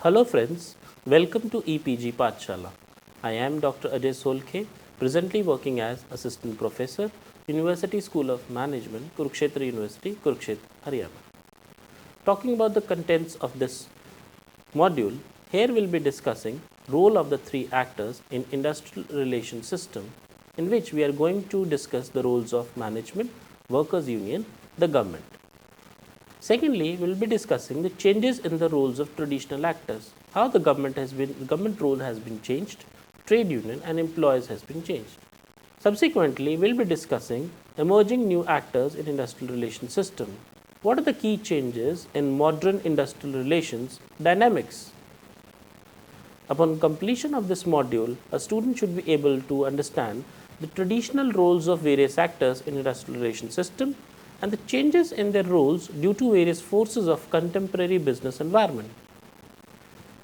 Hello friends, welcome to EPG Pathshala. I am Dr. Ajay Solkhe, presently working as Assistant Professor, University School of Management, Kurukshetra University, Kurukshetra, Haryana. Talking about the contents of this module, here we'll be discussing role of the three actors in industrial relations system, in which we are going to discuss the roles of management, workers union, the government. Secondly, we will be discussing the changes in the roles of traditional actors, how the government role has been changed, trade union and employers has been changed. Subsequently, we will be discussing emerging new actors in industrial relations system. What are the key changes in modern industrial relations dynamics? Upon completion of this module, a student should be able to understand the traditional roles of various actors in industrial relations system and the changes in their roles due to various forces of contemporary business environment.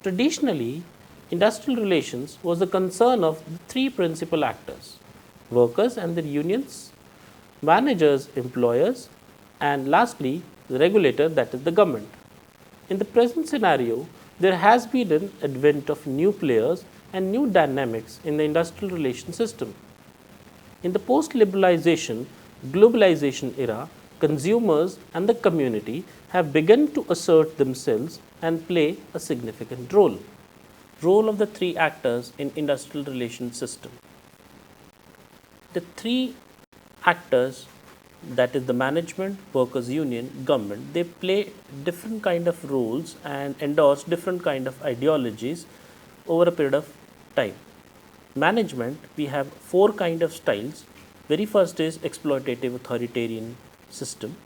Traditionally, industrial relations was the concern of the three principal actors: workers and their unions, managers, employers, and lastly, the regulator, that is the government. In the present scenario, there has been an advent of new players and new dynamics in the industrial relations system. In the post-liberalization, globalization era, consumers and the community have begun to assert themselves and play a significant role. Role of the three actors in industrial relations system. The three actors, that is the management, workers union, government, they play different kind of roles and endorse different kind of ideologies over a period of time. Management, we have four kind of styles. Very first is exploitative authoritarian system,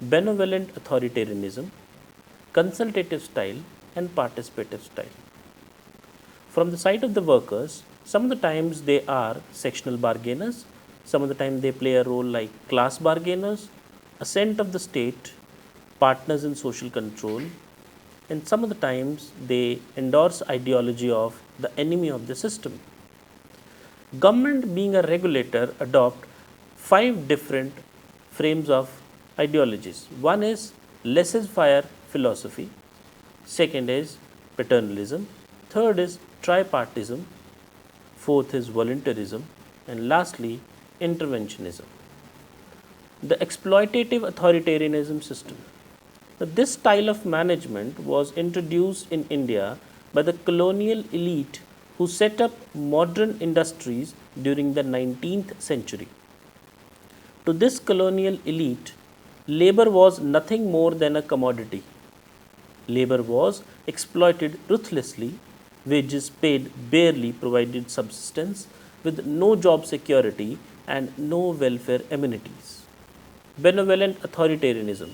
benevolent authoritarianism, consultative style and participative style. From the side of the workers, some of the times they are sectional bargainers, some of the time they play a role like class bargainers, assent of the state, partners in social control, and some of the times they endorse ideology of the enemy of the system. Government, being a regulator, adopt five different frames of ideologies. One is laissez-faire philosophy, second is paternalism, third is tripartism, fourth is voluntarism, and lastly interventionism. The exploitative authoritarianism system. Now, this style of management was introduced in India by the colonial elite who set up modern industries during the 19th century. To this colonial elite, labor was nothing more than a commodity. Labor was exploited ruthlessly, wages paid barely provided subsistence, with no job security and no welfare amenities. Benevolent authoritarianism.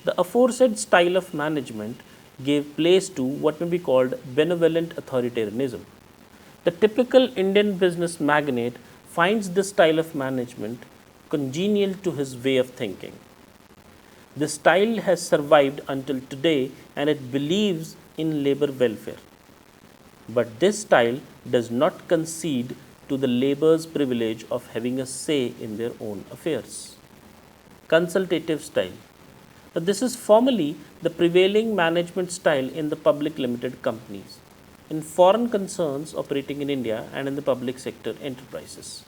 The aforesaid style of management gave place to what may be called benevolent authoritarianism. The typical Indian business magnate finds this style of management congenial to his way of thinking. This style has survived until today and it believes in labor welfare. But this style does not concede to the labor's privilege of having a say in their own affairs. Consultative style. Now, this is formally the prevailing management style in the public limited companies, in foreign concerns operating in India and in the public sector enterprises.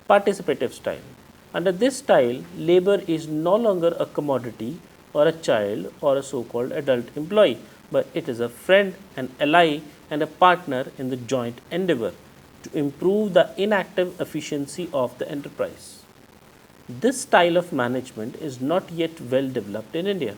Participative style. Under this style, labor is no longer a commodity or a child or a so-called adult employee, but it is a friend, an ally and a partner in the joint endeavor to improve the inactive efficiency of the enterprise. This style of management is not yet well developed in India.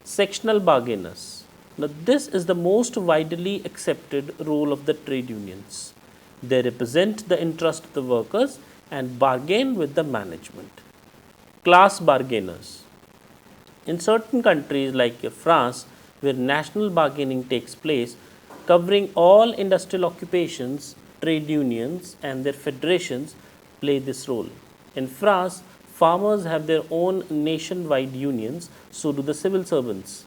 Sectional bargainers. Now, this is the most widely accepted role of the trade unions. They represent the interest of the workers and bargain with the management. Class bargainers. In certain countries like France, where national bargaining takes place, covering all industrial occupations, trade unions and their federations play this role. In France, farmers have their own nationwide unions, so do the civil servants.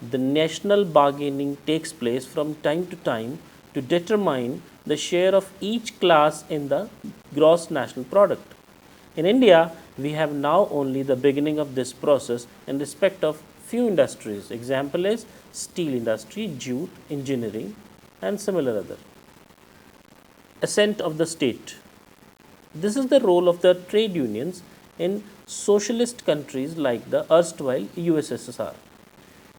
The national bargaining takes place from time to time to determine the share of each class in the gross national product. In India, we have now only the beginning of this process in respect of few industries. Example is steel industry, jute, engineering, and similar other. Ascent of the state. This is the role of the trade unions in socialist countries like the erstwhile USSR.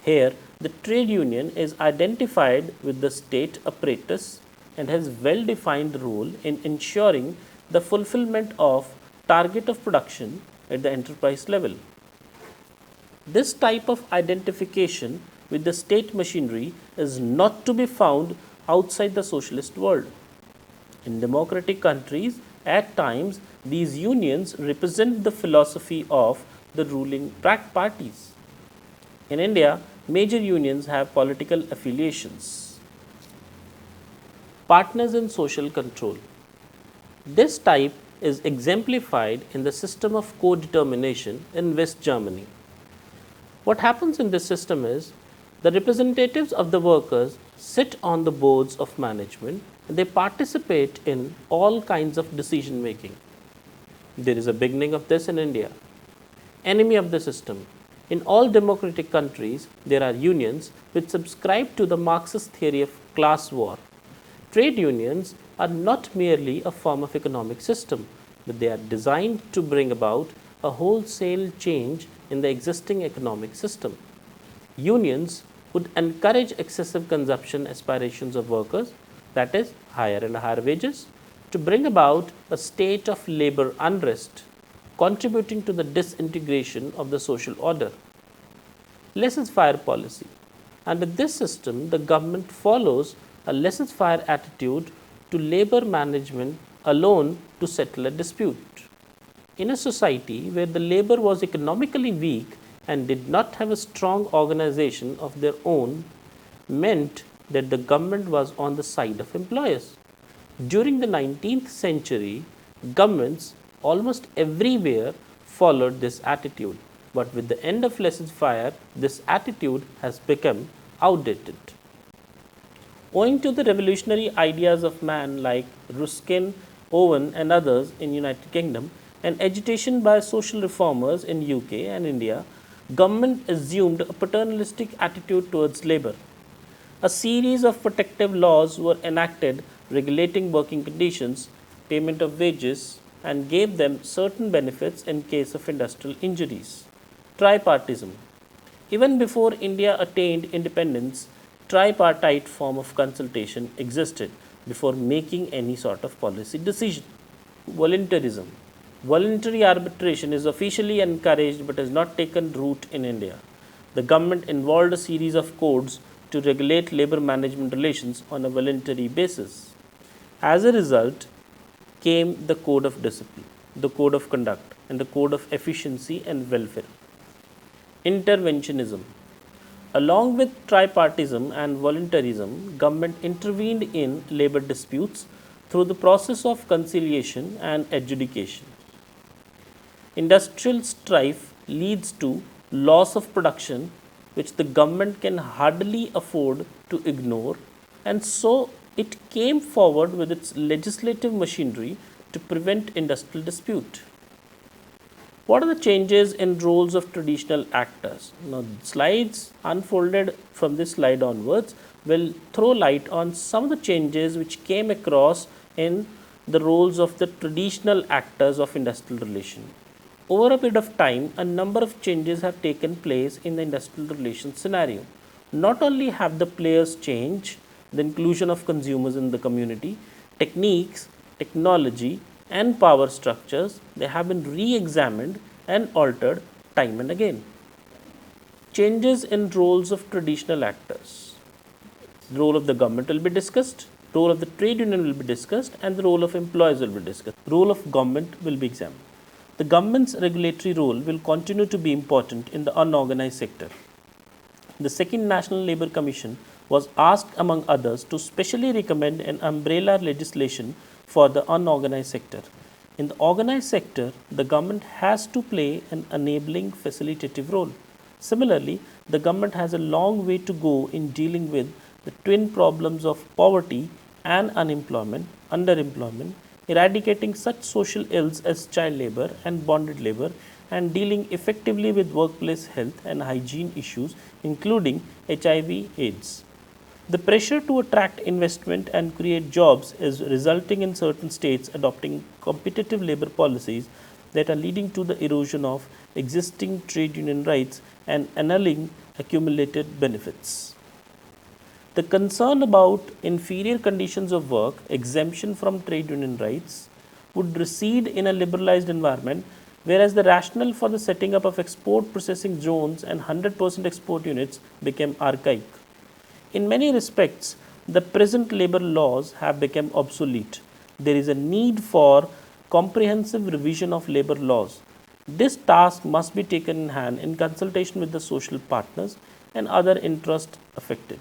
Here, the trade union is identified with the state apparatus and has well defined role in ensuring the fulfillment of target of production at the enterprise level. This type of identification with the state machinery is not to be found outside the socialist world. In democratic countries, at times these unions represent the philosophy of the ruling parties. In India, major unions have political affiliations. Partners in social control. This type is exemplified in the system of co-determination in West Germany. What happens in this system is the representatives of the workers sit on the boards of management and they participate in all kinds of decision making. There is a beginning of this in India. Enemy of the system. In all democratic countries, there are unions which subscribe to the Marxist theory of class war. Trade unions are not merely a form of economic system, but they are designed to bring about a wholesale change in the existing economic system. Unions would encourage excessive consumption aspirations of workers, that is, higher and higher wages, to bring about a state of labor unrest, contributing to the disintegration of the social order. Laissez-faire policy. Under this system, the government follows a laissez-faire attitude to labor management alone to settle a dispute. In a society where the labor was economically weak and did not have a strong organization of their own, meant that the government was on the side of employers. During the 19th century, governments almost everywhere followed this attitude, but with the end of laissez-faire, this attitude has become outdated. Owing to the revolutionary ideas of men like Ruskin, Owen and others in United Kingdom, and agitation by social reformers in UK and India, government assumed a paternalistic attitude towards labor. A series of protective laws were enacted regulating working conditions, payment of wages, and gave them certain benefits in case of industrial injuries. Tripartism. Even before India attained independence, tripartite form of consultation existed before making any sort of policy decision. Voluntarism. Voluntary arbitration is officially encouraged but has not taken root in India. The government involved a series of codes to regulate labor management relations on a voluntary basis. As a result, came the Code of Discipline, the Code of Conduct, and the Code of Efficiency and Welfare. Interventionism. Along with tripartism and voluntarism, government intervened in labor disputes through the process of conciliation and adjudication. Industrial strife leads to loss of production which the government can hardly afford to ignore, and so it came forward with its legislative machinery to prevent industrial dispute. What are the changes in roles of traditional actors? Now, slides unfolded from this slide onwards will throw light on some of the changes which came across in the roles of the traditional actors of industrial relation. Over a period of time, a number of changes have taken place in the industrial relations scenario. Not only have the players changed, the inclusion of consumers in the community, techniques, technology, and power structures, they have been re-examined and altered time and again. Changes in roles of traditional actors. The role of the government will be discussed, role of the trade union will be discussed, and the role of employers will be discussed. Role of government will be examined. The government's regulatory role will continue to be important in the unorganized sector. The Second National Labour Commission was asked, among others, to specially recommend an umbrella legislation for the unorganized sector. In the organized sector, the government has to play an enabling facilitative role. Similarly, the government has a long way to go in dealing with the twin problems of poverty and unemployment, underemployment, eradicating such social ills as child labor and bonded labor, and dealing effectively with workplace health and hygiene issues, including HIV/AIDS. The pressure to attract investment and create jobs is resulting in certain states adopting competitive labor policies that are leading to the erosion of existing trade union rights and annulling accumulated benefits. The concern about inferior conditions of work, exemption from trade union rights, would recede in a liberalized environment, whereas the rationale for the setting up of export processing zones and 100% export units became archaic. In many respects, the present labor laws have become obsolete. There is a need for comprehensive revision of labor laws. This task must be taken in hand in consultation with the social partners and other interests affected.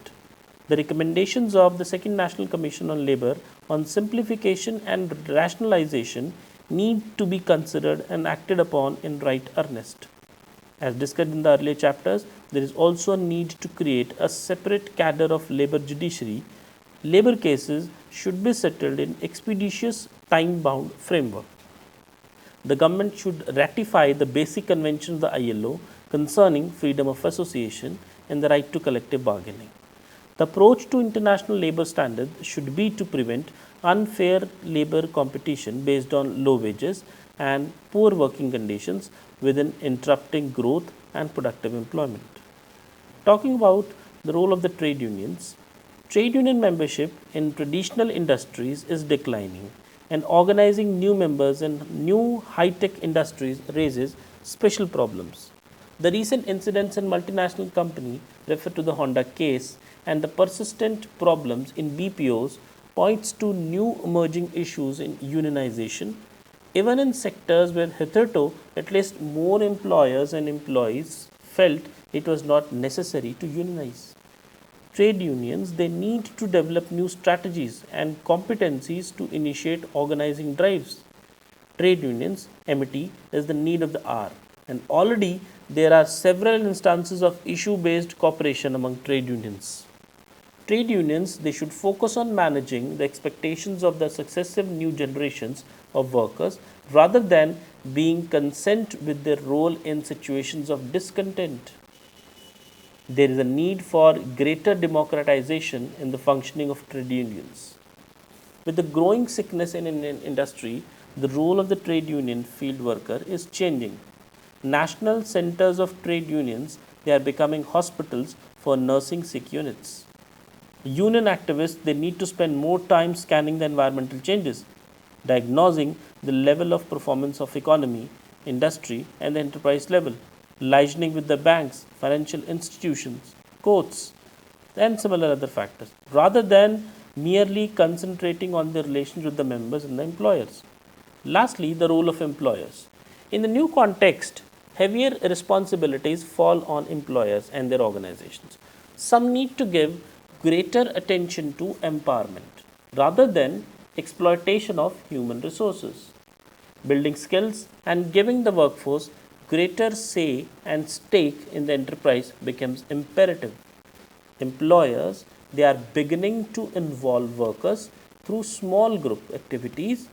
The recommendations of the Second National Commission on Labour on simplification and rationalization need to be considered and acted upon in right earnest. As discussed in the earlier chapters, there is also a need to create a separate cadre of labour judiciary. Labour cases should be settled in expeditious, time-bound framework. The government should ratify the basic convention of the ILO concerning freedom of association and the right to collective bargaining. The approach to international labour standards should be to prevent unfair labour competition based on low wages and poor working conditions within interrupting growth and productive employment. Talking about the role of the trade unions, trade union membership in traditional industries is declining, and organizing new members in new high-tech industries raises special problems. The recent incidents in multinational company refer to the Honda case, and the persistent problems in BPOs points to new emerging issues in unionization, even in sectors where hitherto at least more employers and employees felt it was not necessary to unionize. Trade unions, they need to develop new strategies and competencies to initiate organizing drives. Trade unions, MET, is the need of the hour, and already there are several instances of issue-based cooperation among trade unions. Trade unions, they should focus on managing the expectations of the successive new generations of workers rather than being content with their role in situations of discontent. There is a need for greater democratization in the functioning of trade unions. With the growing sickness in Indian industry, the role of the trade union field worker is changing. National centers of trade unions, they are becoming hospitals for nursing sick units. Union activists, they need to spend more time scanning the environmental changes, diagnosing the level of performance of economy, industry and the enterprise level, liaising with the banks, financial institutions, courts and similar other factors, rather than merely concentrating on the relations with the members and the employers. Lastly, the role of employers. In the new context, heavier responsibilities fall on employers and their organizations. Some need to give greater attention to empowerment rather than exploitation of human resources. Building skills and giving the workforce greater say and stake in the enterprise becomes imperative. Employers, they are beginning to involve workers through small group activities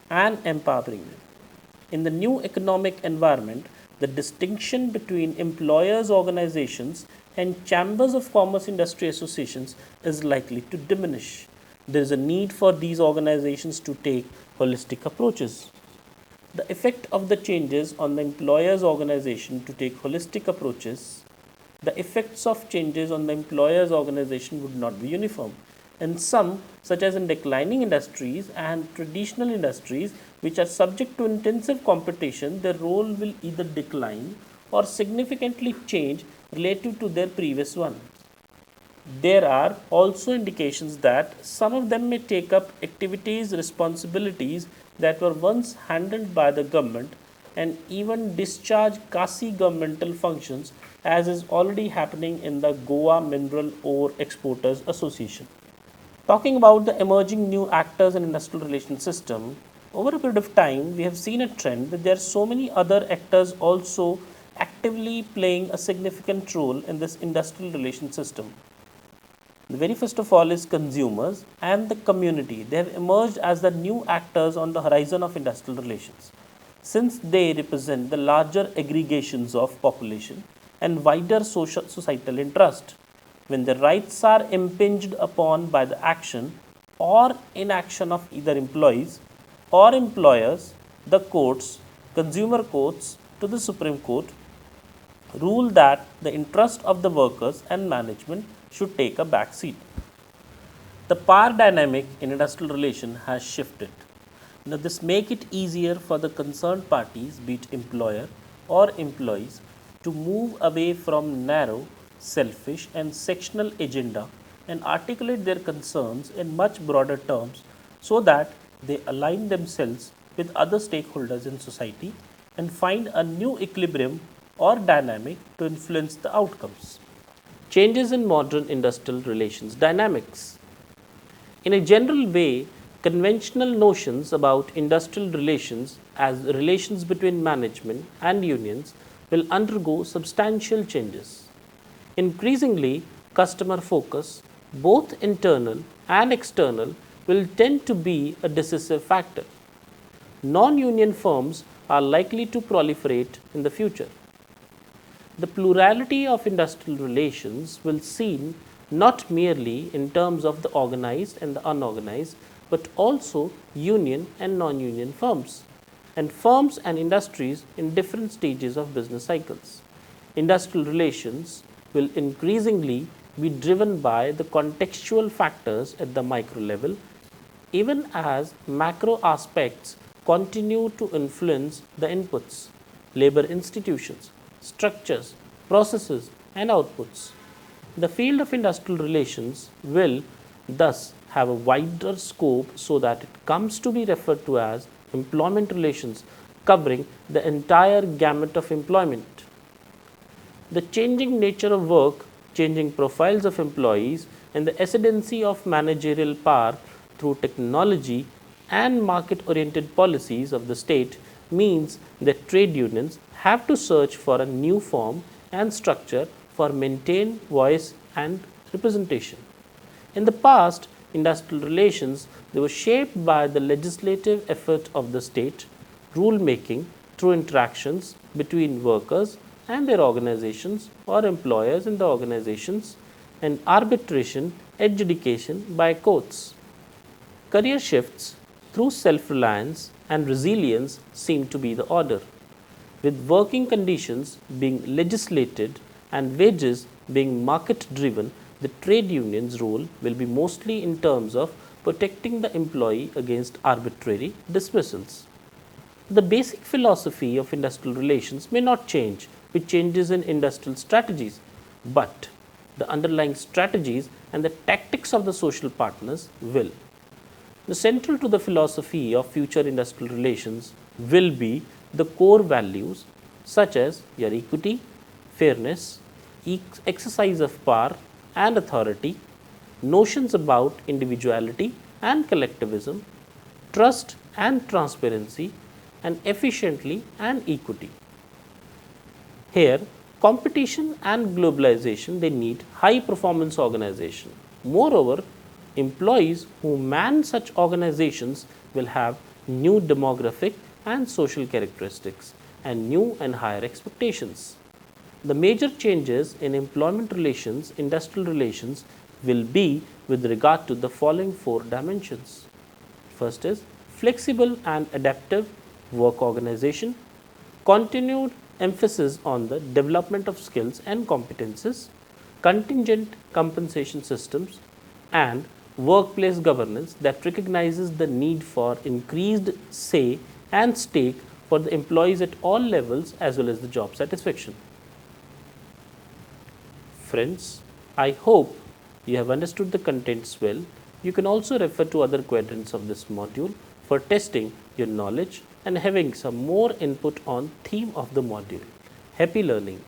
and empowering them. In the new economic environment, the distinction between employers' organizations and chambers of commerce industry associations is likely to diminish. There is a need for these organizations to take holistic approaches. The effect of the changes on the employer's organization to take holistic approaches, the effects of changes on the employer's organization would not be uniform. In some, such as in declining industries and traditional industries which are subject to intensive competition, their role will either decline or significantly change relative to their previous one. There are also indications that some of them may take up activities, responsibilities that were once handled by the government and even discharge quasi governmental functions, as is already happening in the Goa Mineral Ore Exporters Association. Talking about the emerging new actors in industrial relations system, over a period of time we have seen a trend that there are so many other actors also actively playing a significant role in this industrial relations system. The very first of all is consumers and the community. They have emerged as the new actors on the horizon of industrial relations, since they represent the larger aggregations of population and wider societal interest. When the rights are impinged upon by the action or inaction of either employees or employers, the courts, consumer courts to the Supreme Court, rule that the interest of the workers and management should take a back seat. The power dynamic in industrial relation has shifted. Now this make it easier for the concerned parties, be it employer or employees, to move away from narrow, selfish and sectional agenda and articulate their concerns in much broader terms so that they align themselves with other stakeholders in society and find a new equilibrium or dynamic to influence the outcomes. Changes in modern industrial relations dynamics. In a general way, conventional notions about industrial relations as relations between management and unions will undergo substantial changes. Increasingly, customer focus, both internal and external, will tend to be a decisive factor. Non-union firms are likely to proliferate in the future. The plurality of industrial relations will seen not merely in terms of the organized and the unorganized, but also union and non-union firms, and firms and industries in different stages of business cycles. Industrial relations will increasingly be driven by the contextual factors at the micro level, even as macro aspects continue to influence the inputs, labor institutions, structures, processes, and outputs. The field of industrial relations will thus have a wider scope so that it comes to be referred to as employment relations, covering the entire gamut of employment. The changing nature of work, changing profiles of employees, and the ascendancy of managerial power through technology and market oriented policies of the state means that trade unions have to search for a new form and structure for maintained voice and representation. In the past, industrial relations they were shaped by the legislative effort of the state, rule making through interactions between workers and their organizations or employers in the organizations, and arbitration adjudication by courts. Career shifts through self-reliance and resilience seem to be the order, with working conditions being legislated and wages being market driven. The trade union's role will be mostly in terms of protecting the employee against arbitrary dismissals. The basic philosophy of industrial relations may not change with changes in industrial strategies, but the underlying strategies and the tactics of the social partners will. The central to the philosophy of future industrial relations will be the core values such as your equity, fairness, exercise of power and authority, notions about individuality and collectivism, trust and transparency, and efficiently and equity. Here, competition and globalization they need high performance organization. Moreover, employees who man such organizations will have new demographic and social characteristics and new and higher expectations. The major changes in employment relations, industrial relations will be with regard to the following four dimensions. First is flexible and adaptive work organization, continued emphasis on the development of skills and competences, contingent compensation systems, and workplace governance that recognizes the need for increased say and stake for the employees at all levels as well as the job satisfaction. Friends, I hope you have understood the contents well. You can also refer to other quadrants of this module for testing your knowledge and having some more input on theme of the module. Happy learning.